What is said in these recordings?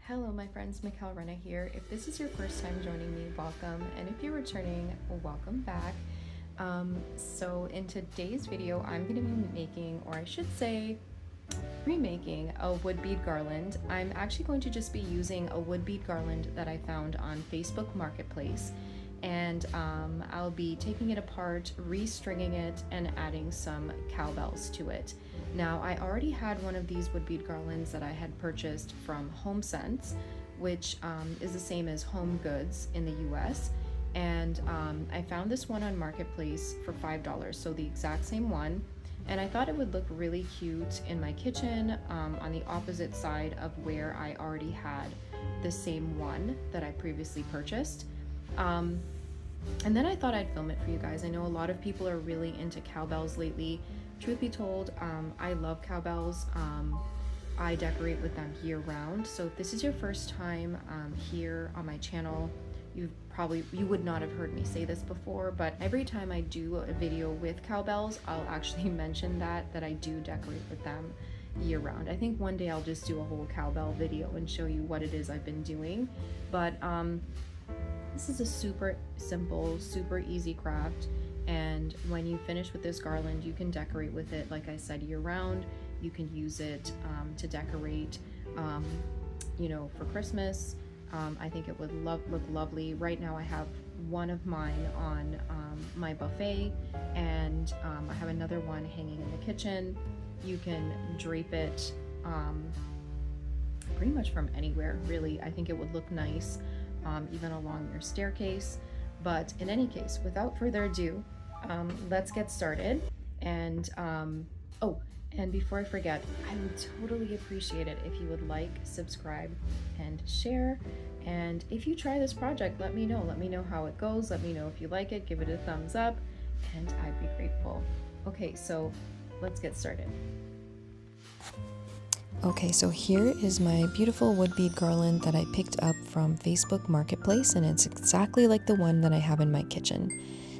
Hello my friends, Mikkel Renna here. If this is your first time joining me, welcome, and if you're returning, welcome back. So in today's video, I'm going to be making, or I should say, remaking a wood bead garland. I'm actually going to just be using a wood bead garland that I found on Facebook Marketplace, and I'll be taking it apart, restringing it, and adding some cowbells to it. Now, I already had one of these wood bead garlands that I had purchased from HomeSense, which is the same as Home Goods in the US, and I found this one on Marketplace for $5, so the exact same one, and I thought it would look really cute in my kitchen on the opposite side of where I already had the same one that I previously purchased. And then I thought I'd film it for you guys. I know a lot of people are really into cowbells lately. Truth be told, I love cowbells. I decorate with them year round. So if this is your first time here on my channel, you would not have heard me say this before, but every time I do a video with cowbells, I'll actually mention that I do decorate with them year round. I think one day I'll just do a whole cowbell video and show you what it is I've been doing. But this is a super simple, super easy craft. And when you finish with this garland, you can decorate with it, like I said, year round. You can use it to decorate, for Christmas. I think it would look lovely. Right now I have one of mine on my buffet, and I have another one hanging in the kitchen. You can drape it pretty much from anywhere, really. I think it would look nice even along your staircase. But in any case, without further ado, let's get started. And and before I forget, I would totally appreciate it if you would like, subscribe, and share. And if you try this project, let me know how it goes. Let me know if you like it, give it a thumbs up, and I'd be grateful. Okay, so let's get started. Okay, so here is my beautiful wood bead garland that I picked up from Facebook Marketplace, and it's exactly like the one that I have in my kitchen.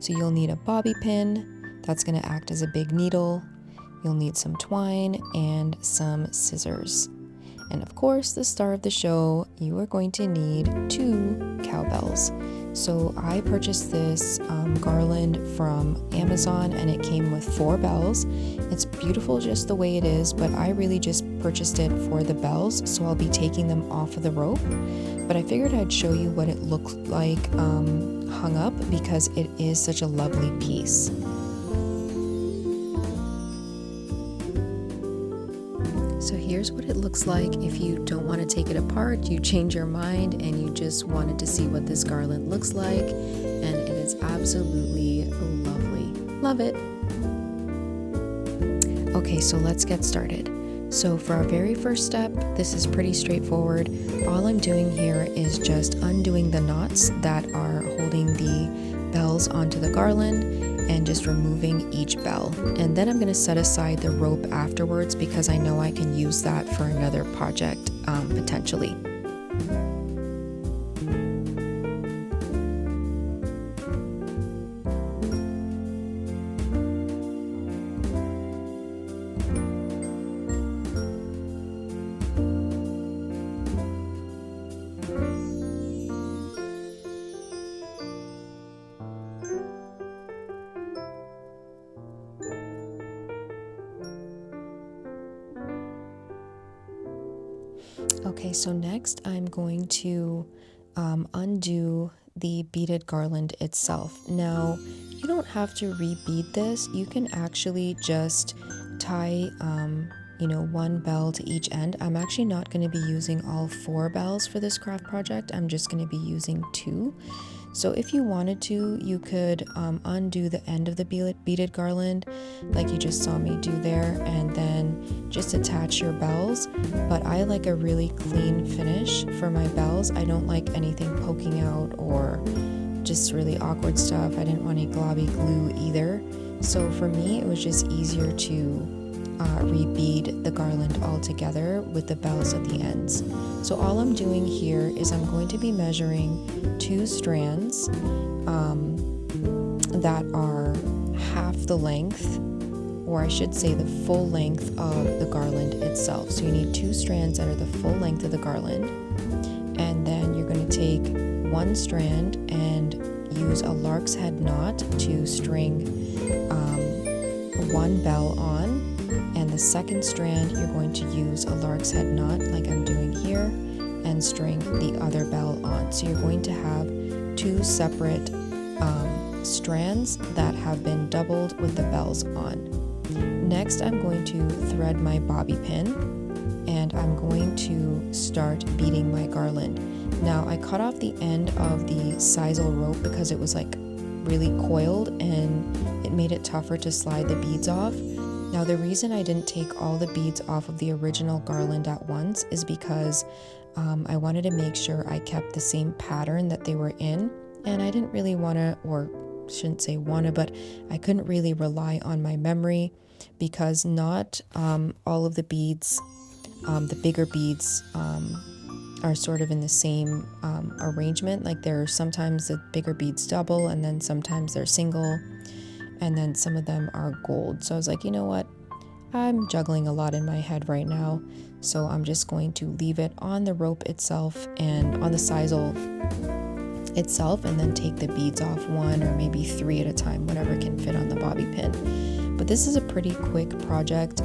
So you'll need a bobby pin that's going to act as a big needle. You'll need some twine and some scissors. And of course, the star of the show, you are going to need 2 cowbells. So I purchased this garland from Amazon, and it came with 4 bells. It's beautiful just the way it is, but I really just purchased it for the bells, so I'll be taking them off of the rope. But I figured I'd show you what it looked like hung up, because it is such a lovely piece. So here's what it looks like if you don't want to take it apart, you change your mind, and you just wanted to see what this garland looks like, and it is absolutely lovely. Love it! Okay, so let's get started. So for our very first step, this is pretty straightforward. All I'm doing here is just undoing the knots that are holding the bells onto the garland, and just removing each bell. And then I'm going to set aside the rope afterwards, because I know I can use that for another project potentially. Okay, so next I'm going to undo the beaded garland itself. Now, you don't have to re-bead this. You can actually just tie, one bell to each end. I'm actually not going to be using all 4 bells for this craft project. I'm just going to be using 2. So if you wanted to, you could undo the end of the beaded garland like you just saw me do there, and then just attach your bells. But I like a really clean finish for my bells. I don't like anything poking out or just really awkward stuff. I didn't want any globby glue either. So for me, it was just easier to re-bead the garland all together with the bells at the ends. So all I'm doing here is I'm going to be measuring 2 strands that are half the length, or I should say the full length of the garland itself. So you need 2 strands that are the full length of the garland. and then you're going to take one strand and use a lark's head knot to string one bell on, and the second strand you're going to use a lark's head knot like I'm doing here and string the other bell on. So you're going to have two separate strands that have been doubled with the bells on. Next, I'm going to thread my bobby pin and I'm going to start beading my garland. Now, I cut off the end of the sisal rope because it was like really coiled and it made it tougher to slide the beads off. Now, the reason I didn't take all the beads off of the original garland at once is because I wanted to make sure I kept the same pattern that they were in, and I didn't really want to, or shouldn't say wanna, but I couldn't really rely on my memory because not all of the beads, the bigger beads, are sort of in the same arrangement. Like there are sometimes the bigger beads double, and then sometimes they're single, and then some of them are gold. So I was like, you know what? I'm juggling a lot in my head right now, so I'm just going to leave it on the rope itself and on the sisal itself, and then take the beads off one or maybe three at a time, whatever can fit on the bobby pin. But this is a pretty quick project.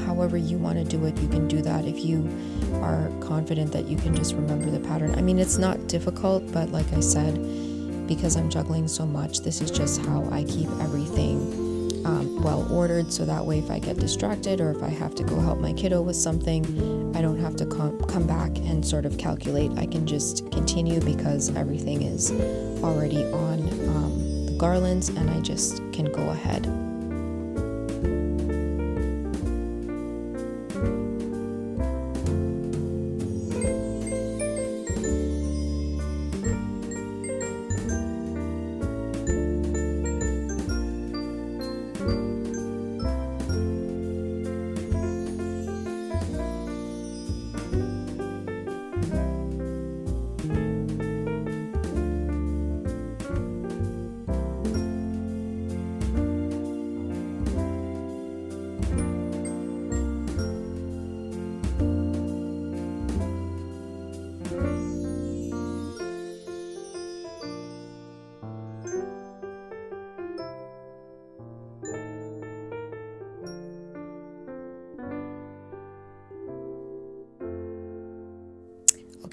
However you want to do it, you can do that if you are confident that you can just remember the pattern. I mean, it's not difficult, but like I said, because I'm juggling so much, this is just how I keep everything well ordered, so that way if I get distracted or if I have to go help my kiddo with something, I don't have to come back and sort of calculate. I can just continue because everything is already on the garlands, and I just can go ahead.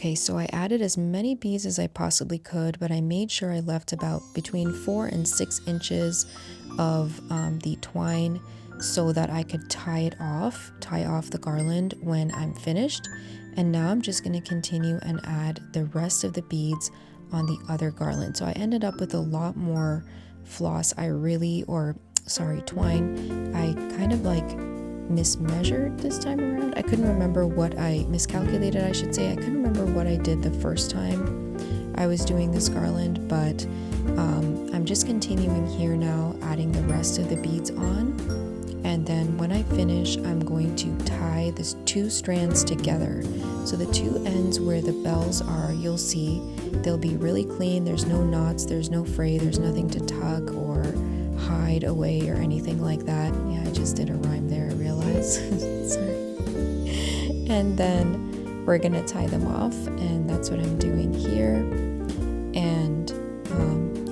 Okay, so I added as many beads as I possibly could, but I made sure I left about between 4 and 6 inches of the twine so that I could tie off the garland when I'm finished. And now I'm just going to continue and add the rest of the beads on the other garland. So I ended up with a lot more floss. Twine. I kind of like mismeasured this time around. I couldn't remember what I miscalculated, I should say. I couldn't remember what I did the first time I was doing this garland, but I'm just continuing here now, adding the rest of the beads on. And then when I finish, I'm going to tie these two strands together. So the two ends where the bells are, you'll see they'll be really clean. There's no knots, there's no fray, there's nothing to tug or hide away or anything like that. Yeah, I just did a rhyme there, I realize. Sorry. And then we're gonna tie them off, and that's what I'm doing here. And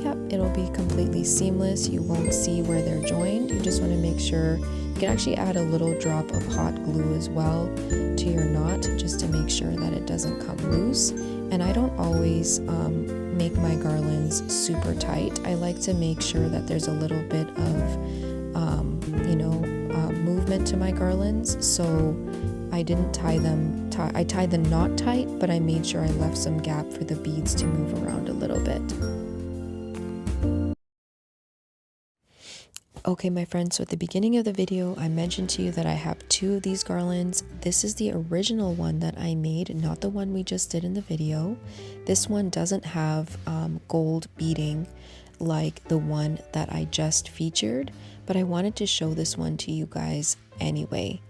yep, it'll be completely seamless. You won't see where they're joined. You just want to make sure. You can actually add a little drop of hot glue as well to your knot, just to make sure that it doesn't come loose. And I don't always make my garlands super tight. I like to make sure that there's a little bit of movement to my garlands. So I didn't tie them. I tied the knot tight, but I made sure I left some gap for the beads to move around a little bit. Okay, my friends, so at the beginning of the video, I mentioned to you that I have two of these garlands. This is the original one that I made, not the one we just did in the video. This one doesn't have gold beading like the one that I just featured, but I wanted to show this one to you guys anyway.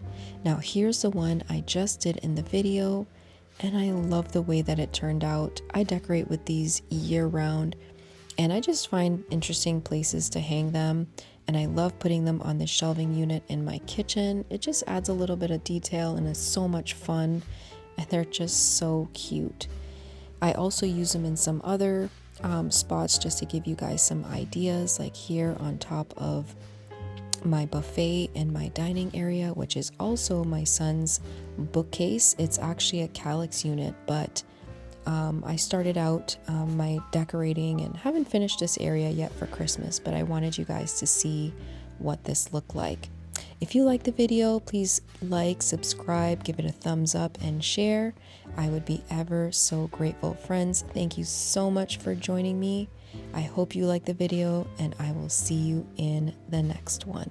Now, here's the one I just did in the video, and I love the way that it turned out. I decorate with these year-round, and I just find interesting places to hang them. And I love putting them on the shelving unit in my kitchen. It just adds a little bit of detail and is so much fun, and they're just so cute. I also use them in some other spots just to give you guys some ideas, like here on top of my buffet and my dining area, which is also my son's bookcase. It's actually a calyx unit, but I started out my decorating and haven't finished this area yet for Christmas, but I wanted you guys to see what this looked like. If you like the video, please like, subscribe, give it a thumbs up, and share. I would be ever so grateful. Friends, thank you so much for joining me. I hope you like the video, and I will see you in the next one.